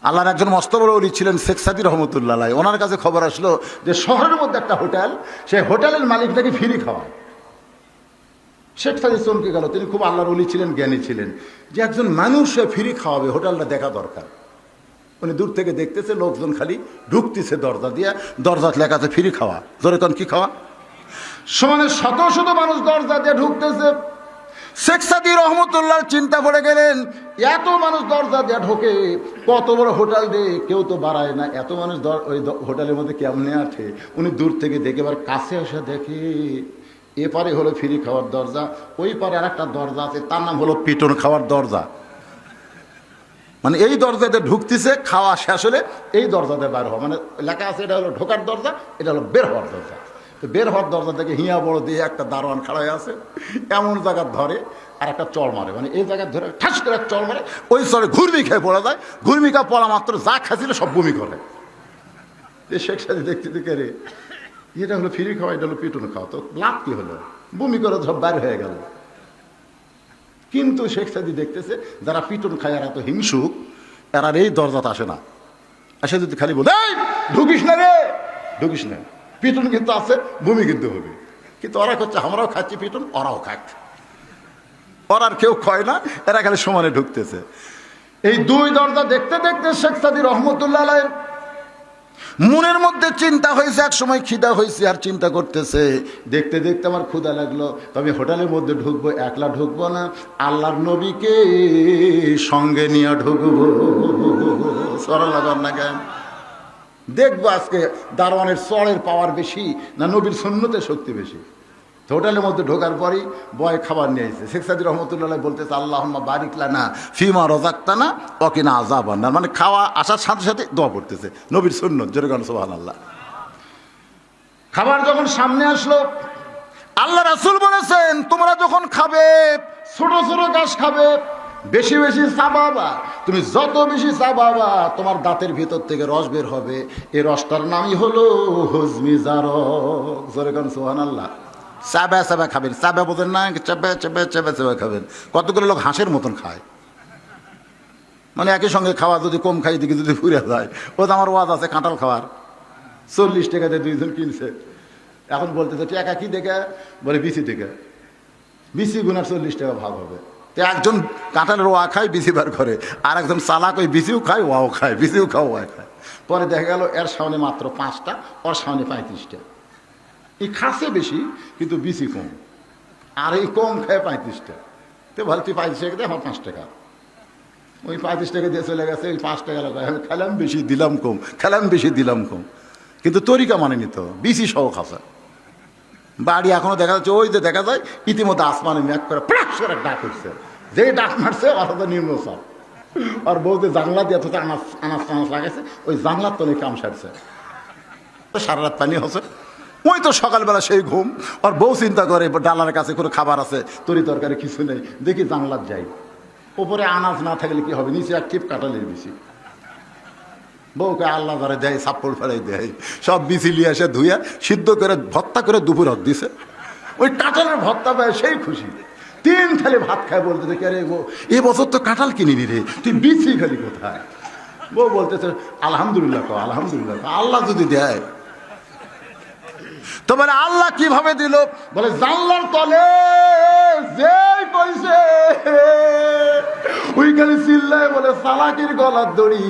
আল্লাহর একজন মস্ত বড় ওলি ছিলেন শেখ সাদি রহমতুল্লাহ আলাইহি। ওনার কাছে খবর আসলো যে শহরের মধ্যে একটা হোটেল, সেই হোটেলের মালিক নাকি ফ্রি খাওয়ায়। শেখ সাদি চমকে গেল, তিনি খুব আল্লাহর ওলি ছিলেন, জ্ঞানী ছিলেন, যে একজন মানুষ ফ্রি খাওয়াবে, হোটেলটা দেখা দরকার। উনি দূর থেকে দেখতেছে লোকজন খালি ঢুকতেছে দরজা দিয়ে, দরজা লেখা আছে ফ্রি খাওয়া। ধরে তখন কি খাওয়া, সমানে শত শত মানুষ দরজা দিয়ে ঢুকতেছে। শেখ সাদি রহমতুল্লাহ চিন্তা করে গেলেন, এত মানুষ দরজা দিয়ে ঢোকে, কত বড় হোটেল দিয়ে কেউ তো বাড়ায় না, এত মানুষ ওই হোটেলের মধ্যে কেমনে আছে। উনি দূর থেকে দেখে এবার কাছে এসে দেখে এপারে হলো ফ্রি খাওয়ার দরজা, ওই পারে আর একটা দরজা আছে, তার নাম হলো পিটন খাওয়ার দরজা। মানে এই দরজাতে ঢুকতেছে, খাওয়া শেষ হলে এই দরজাতে বের হওয়া, মানে লেখা আছে এটা হলো ঢোকার দরজা, এটা হলো বের হওয়ার দরজা। তো বের হওয়ার দরজা থেকে হিয়া বড় দিয়ে একটা দারোয়ান খাড়া আছে, এমন জায়গা ধরে আর একটা চড় মারে, মানে এই জায়গায় ধরে ঠাস করে একটা চড় মারে, ওই চড়ে ঘুরমি খেয়ে পড়া যায়। ঘুরমি খা পড়া মাত্র যা খাচ্ছিল সব বমি করে। এই শেখ সাদি দেখতে দেখে রে, এটা হলো ফ্রি খাওয়া, এটা হলো পিটুন খাওয়া, তো লাভ কি হলো, বমি করে সব বাইর হয়ে গেল। কিন্তু শেখ সাদি দেখতেছে যারা পিটুন খায় এরা তো হিংসুক, এরা এই দরজাতে আসে না, আসে যদি খালি বলে ঢুকিস না রে, ঢুকিস না, পিটুন কিন্তু আছে, বমি কিন্তু হবে। কিন্তু ওরা করছে আমরাও খাচ্ছি পিটুন, ওরাও খাচ্ছে, ওরা আর কেউ খায় না, এরা খালি সমানে ঢুকতেছে। এই দুই দরজা দেখতে দেখতে শেখ সাদি রহমতুল্লাহ আলাইহির মনের মধ্যে চিন্তা হয়েছে, এক সময় খিদা হয়েছে আর চিন্তা করতেছে, দেখতে দেখতে আমার ক্ষুধা লাগলো, তবে হোটেলের মধ্যে ঢুকবো, একলা ঢুকবো না, আল্লাহর নবীকে সঙ্গে নিয়ে ঢুকবো। সরল লাগার না কেন, দেখবো আজকে দারোয়ানের চড়ের পাওয়ার বেশি না নবীর সুন্নতের শক্তি বেশি। তো হোটেলের মধ্যে ঢোকার পরই বয় খাবার নিয়ে এসেছে। শেখ সাদি রহমতুল্লাহ বলতেছে আল্লাহুম্মা বারিক লানা ফিমা রাযাকতানা ওয়া কিনা আযাবান নার, মানে খাওয়া আসার সাথে সাথে দোয়া পড়তেছে, নবীর সুন্নত, জোরে গান সুবহানাল্লাহ। খাবার যখন সামনে আসলো, আল্লাহ রাসূল বলেছেন তোমরা যখন খাবে ছোট ছোট ঘাস খাবে, বেশি বেশি চাবাবা, তুমি যত বেশি চাবাবা তোমার দাঁতের ভিতর থেকে রস বের হবে, এই রসটার নামই হলো হজমি জারক, জোরে গান সুবহানাল্লাহ। চাবা চাবা খাবেন, চাবা বোঝেন না, চাবা চাবা চাবা চাবা খাবেন। কতগুলো লোক হাঁসের মতন খায়, মানে একই সঙ্গে খাওয়া যদি কম খাই দিকে যদি ফুরে যায়। ও তো আমার ওয়াজ আছে কাঁঠাল খাওয়ার, 40 টাকাতে দুইজন কিনছে, এখন বলতেছে টাকা কি দেখে, বলে বিসি দেখে, বিসি গুনার 40 টাকা ভাগ হবে। তো একজন কাঁঠালের ওয়া খায় বিসি বার করে, আর একজন চালাক ওই বিসিও খায় ওয়াও খায়, বিসিও খাও ওয়া খায়। পরে দেখা গেল এর সামনে মাত্র 5টা, ওর সামনে 35টা। এই খাসে বেশি কিন্তু বিসি কম, আর এই কম খায় 35টা। তো ভালো তুই 35 টাকা দিয়ে আমার 5 টাকা, ওই 35 টাকা দিয়ে চলে গেছে, ওই 5 টাকা লাগায় খেলাম বেশি দিলাম কম, খেলাম বেশি দিলাম কম, কিন্তু তরিকা মানে নিত বিসি সহ খাসা। বাড়ি এখনো দেখা যাচ্ছে, ওই যে দেখা যায় ইতিমধ্যে আসমানে ম্যাক করে প্রাস করে ডাক উঠছে, যেই ডাক মারছে অর্থাৎ নিম্নচাপ। আর বউতে জানলা দিয়ে অথচ আনাজ আনাজ টানাজ লাগাইছে, ওই জানলার তো কাম সারছে, সারা রাত পানি হচ্ছে। ওই তো সকালবেলা সেই ঘুম, আর বউ চিন্তা করে ডালার কাছে কোনো খাবার আছে, তরি তরকারি কিছু নেই, দেখি জানলার যাই, ওপরে আনাজ না থাকলে কি হবে, নিচে এক টিপ কাটালের বেশি। বউকে আল্লাহ ধরে দেয়, সাপ্পড় ফেলাই দেয়, সব বিচি লিয়ে এসে ধুয়ে সিদ্ধ করে ভর্তা করে দুপুর হাত দিছে। ওই কাঁঠালের ভর্তা পায় সেই খুশি, 3 থালি ভাত খায়। বলতেছে কে রে বউ, এ বছর তো কাঁঠাল কিনিনি রে, তুই বিচি খালি কোথায়? বউ বলতেছে আলহামদুলিল্লাহ কও, আলহামদুলিল্লাহ, আল্লাহ যদি দেয়। তো বলে আল্লাহ কিভাবে দিল, বলে জানলার তলে যেই কইছে ওই খালি চিল্লায় বলে চালাকির গলার দড়ি,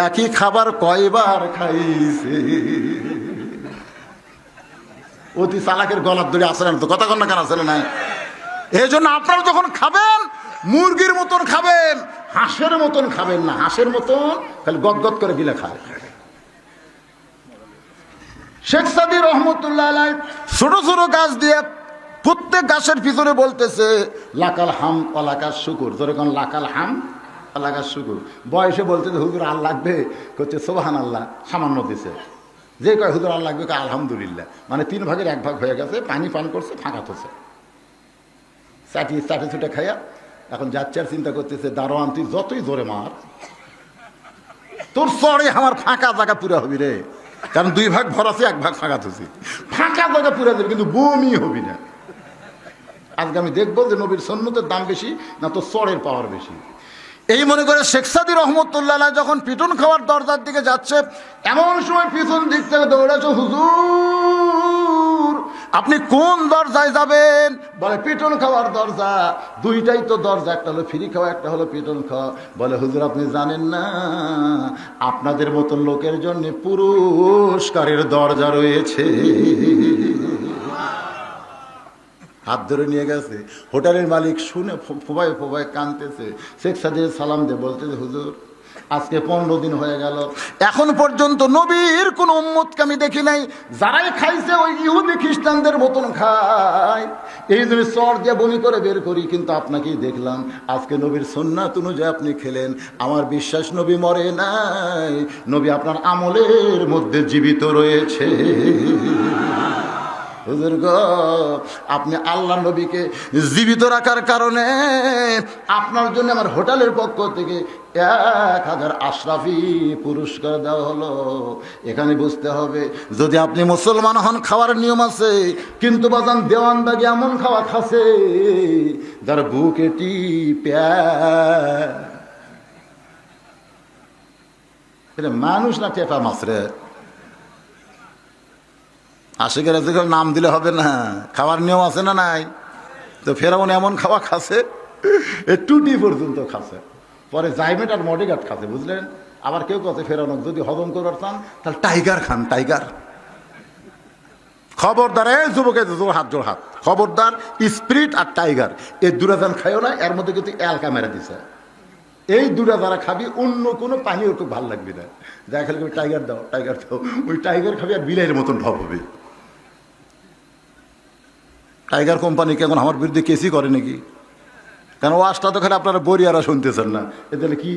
একই খাবার কয়বার খাইছে। অতি চালাকের গলার দড়ি আসে না তো, কথা কন না কেন, আসলে নাই। এই জন্য আপনারা যখন খাবেন মুরগির মতন খাবেন, হাঁসের মতন খাবেন না, হাঁসের মতন খালি গদগদ করে গিলে খায়। শেখ সাদি রহমতুল্লাহ আলাইহি ছোট ছোট গাছ দিয়ে প্রত্যেক গাছের পিছনে বলতেছে লাকাল হাম ওয়ালাকাস শুকুর, যেরকম লাকাল হাম ওয়ালাকাস শুকুর। বয়সে বলতেছে হুজুর আর লাগবে, করছে সুবহানাল্লাহ, সামান্য দিছে। যে কয় হুজুর আর লাগবে কয় আলহামদুলিল্লাহ, মানে 3 ভাগের 1 ভাগ হয়ে গেছে, পানি পান করছে, ফাঁকা থছে, চাটি ছুটে খাইয়া এখন যাচ্ছে। আর চিন্তা করতেছে দারোয়ান তুই যতই জোরে মার, তোর চড়ে আমার ফাঁকা জায়গা পুরা হবি রে, কারণ 2 ভাগ ভর আছে, 1 ভাগ ফাঁকা থছি, ফাঁকা জায়গা পুরা দেবে, কিন্তু বমি হবি না। আজকে আমি দেখবো যে নবীর সুন্নতের দাম বেশি না তো চড়ের পাওয়ার বেশি। এই মনে করে শেখ সাদী রহমতুল্লাহ আলাইহি যখন পিটন খাওয়ার দরজার দিকে যাচ্ছে, এমন সময় পিছন দিক থেকে দৌড়েছে, হুজুর আপনি কোন দরজায় যাবেন? বলে পিটন খাওয়ার দরজা। দুইটাই তো দরজা, একটা হলো ফ্রি খাওয়া, একটা হলো পিটন খাওয়া। বলে হুজুর আপনি জানেন না, আপনাদের মতন লোকের জন্য পুরস্কারের দরজা রয়েছে। হাত ধরে নিয়ে গেছে। হোটেলের মালিক শুনে ফোবায় ফোবায় কাঁদতেছে। শেখ সাদী সালাম দিয়ে বলতেছে, হুজুর আজকে 15 দিন হয়ে গেল, এখন পর্যন্ত নবীর কোন উম্মতকে আমি দেখি নাই, যারাই খাইছে ওই ইহুদি খ্রিস্টানদের মতন খায়। এই জন্য চর দিয়ে বমি করে বের করি, কিন্তু আপনাকেই দেখলাম আজকে নবীর সুন্নাত অনুযায়ী আপনি খেলেন। আমার বিশ্বাস নবী মরে নাই, নবী আপনার আমলের মধ্যে জীবিত রয়েছে। হুজুর গো, আপনি আল্লাহ নবীকে জীবিত রাখার কারণে আপনার জন্য আমার হোটেলের পক্ষ থেকে 1000 আশরাফি পুরস্কার দেওয়া হলো। এখানে বুঝতে হবে, যদি আপনি মুসলমান হন খাওয়ার নিয়ম আছে, কিন্তু বাজান দেওয়ানবাগি এমন খাওয়া খাসে যার বুকে টিপা মানুষ না টেপা মাছ রে। আশিকের নাম দিলে হবে না, খাওয়ার নিয়ম আছে না নাই? তো ফেরাউন এমন খাওয়া খাসে, টুটি পর্যন্ত খাসে, পরে জাইমেট আর মডিগাট খাসে, বুঝলেন? আবার কেউ কাছে ফেরাউন যদি হজম করবার চান তাহলে টাইগার খান, টাইগার। খবরদার এই যুবকে জোর হাত, জোর হাত, খবরদার স্পিরিট আর টাইগার এই দুটা যান খাইও না। এর মধ্যে কিন্তু এলকা মেরে দিছে। এই দুটা যারা খাবি অন্য কোনো পানি ওর খুব ভালো লাগবে না। যা খেলে টাইগার দাও, টাইগার দাও, ওই টাইগার খাবি আর বিলাইয়ের মতন ঢপ হবে। টাইগার কোম্পানিকে এখন আমার বিরুদ্ধে কেসই করে নাকি? কারণ ওয়াজটা তো খালি আপনারা বরিয়ারা শুনতেছেন না, এতে কি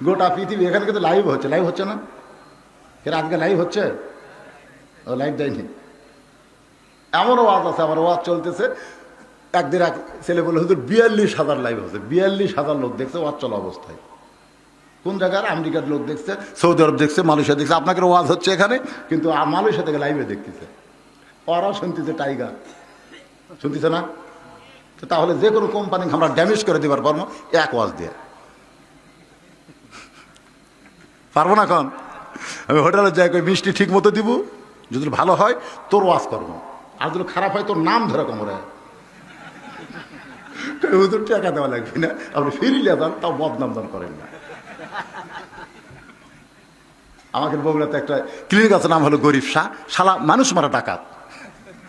গোটা পৃথিবী এখানে কিন্তু লাইভ হচ্ছে, লাইভ হচ্ছে না? কেন আজকে লাইভ হচ্ছে? ও লাইভ দেয়নি। এমন ওয়াজ আছে, আমার ওয়াজ চলতেছে, একদিন এক ছেলে বলে হুজুর 42,000 লাইভ হচ্ছে, 42,000 লোক দেখছে ওয়াজ চলা অবস্থায়। কোন জায়গার? আমেরিকার লোক দেখছে, সৌদি আরব দেখছে, মালয়েশিয়া দেখছে। আপনাকে ওয়াজ হচ্ছে এখানে, কিন্তু মালয়েশিয়া থেকে লাইভে দেখতেছে। ওরাও শুনতেছে টাইগার, শুনতেছে না? তাহলে যে কোনো কোম্পানি আমরা ড্যামেজ করে দেবার পারবো এক ওয়াজ দিয়ে, পারবো না? এখন আমি হোটেলে যাই, মিষ্টি ঠিক মতো দিব, যদি ভালো হয় তোর ওয়াজ করবো, আর যদি খারাপ হয় তোর নাম ধরে কোমরে হুজুর টাকা দেওয়া লাগবে না, আপনি ফিরিলে যান, তাও বদনাম দান করেন না। আমাকে বগুড়াতে একটা ক্লিনিক আছে, নাম হলো গরিব শাহ, শালা মানুষ মারা ডাকাত,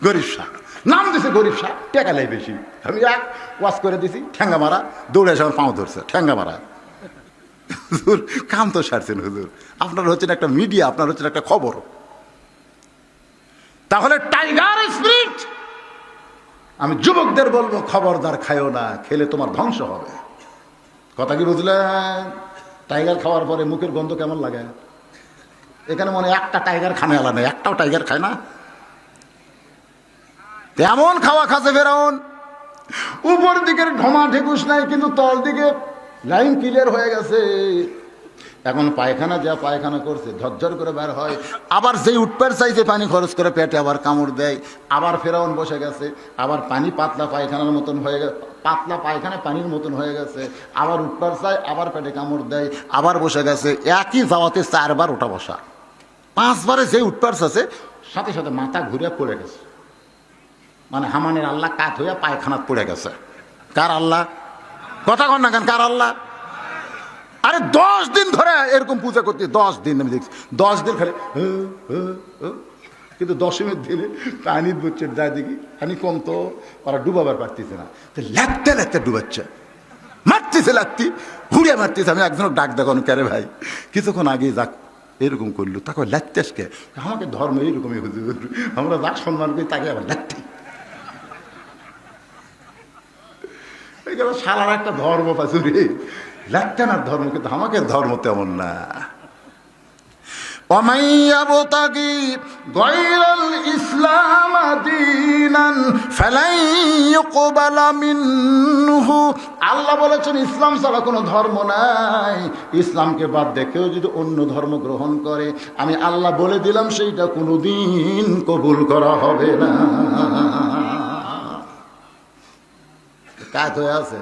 গরিব শাহ নাম দিছে, গরিব শাহ, টাকা নেই বেশি। আমি এক ওয়াজ করে দিছি, ঠ্যাঙ্গা মারা, দৌড়ে এসে আমার পাও ধরছে, ঠ্যাঙ্গা মারা। হুজুর কাম তো সারছেন হুজুর, আপনার হচ্ছেন একটা মিডিয়া, আপনার হচ্ছেন একটা খবর। তাহলে টাইগার স্পিরিট, আমি যুবকদের বলবো খবরদার খাইও না, খেলে তোমার ধ্বংস হবে। কথা কি বুঝলেন? টাইগার খাওয়ার পরে মুখের গন্ধ কেমন লাগে? এখানে মনে একটা টাইগার খানে আলা নেই, একটাও টাইগার খায় না। তেমন খাওয়া খাসে ফেরাউন, উপর দিকের ঢমা ঢেকুস নাই, কিন্তু তল দিকে লাইন ক্লিয়ার হয়ে গেছে। এখন পায়খানা যা পায়খানা করছে ঝরঝর করে বের হয়, আবার যেই উঠপার চাইছে পানি খরচ করে পেটে আবার কামড় দেয়, আবার ফেরাউন বসে গেছে, আবার পানি পাতলা পায়খানার মতন হয়ে গেছে, পাতলা পায়খানা পানির মতন হয়ে গেছে, আবার উঠপার চাই, আবার পেটে কামড় দেয়, আবার বসে গেছে। একই যাওয়াতে 4 বার ওঠা বসা, 5 বারে যে উঠপার আছে সাথে সাথে মাথা ঘুরে পড়ে গেছে। মানে হামানের আল্লাহ কাত হইয়া পায়খানাত পড়ে গেছে। কার আল্লাহ? কথা কন না কেন, কার আল্লাহ? আরে 10 দিন ধরে এরকম পূজা করতে, 10 দিন আমি দেখছি, 10 দিন খালি। কিন্তু 10ম দিনে পানি বুঝছে, যায় দেখি পানি কম, তো ওরা ডুবাবার পারতেছে না, লাগতে লাগতে ডুবাচ্ছে, মারতেছে, লাগতি ঘুরিয়ে মারতেছে। আমি একজনকে ডাক দেখানো, ক্যারে ভাই কিছুক্ষণ আগে যাক এরকম করলো, তাকে লাগতেসকে, আমাকে ধর্ম এইরকমই হুজুর, আমরা যা সম্মান করি তাকে আবার লাগতে। সালার একটা ধর্ম পাচুরে, লাগতে না ধর্ম, কিন্তু আমাকে ধর্ম তেমন না। আল্লাহ বলেছেন ইসলাম ছাড়া কোনো ধর্ম নাই, ইসলামকে বাদ দেখেও যদি অন্য ধর্ম গ্রহণ করে, আমি আল্লাহ বলে দিলাম সেইটা কোনোদিন কবুল করা হবে না। কাজ হয়ে আছে,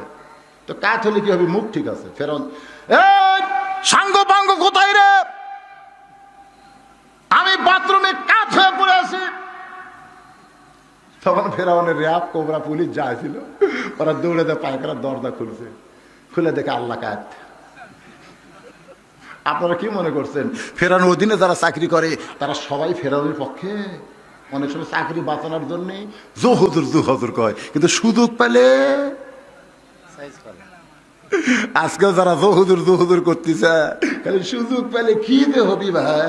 তো কাত হলে কি হবে? মুখ ঠিক আছে। ফেরাউন, এই সাঙ্গ পাঙ্গ কোথায় রে? আমি বাথরুমে কাত হয়ে পড়ে আছি। তখন ফেরাউনের র্যাব, কোবরা, পুলিশ যা ছিল ওরা দৌড়ে দেয়, পায়খানার দরজা খুলছে, খুলে দেখে আল্লাহ কাত। আপনারা কি মনে করছেন ফেরাউনের অধীনে যারা চাকরি করে তারা সবাই ফেরাউনের পক্ষে? অনেক সময় চাকরি বাঁচানোর জন্য জো হুজুর কয়, কিন্তু সুযোগ পেলে আজকে যারা জো হুজুর করতেছে, খালি সুযোগ পেলে কি যে হবি ভাই।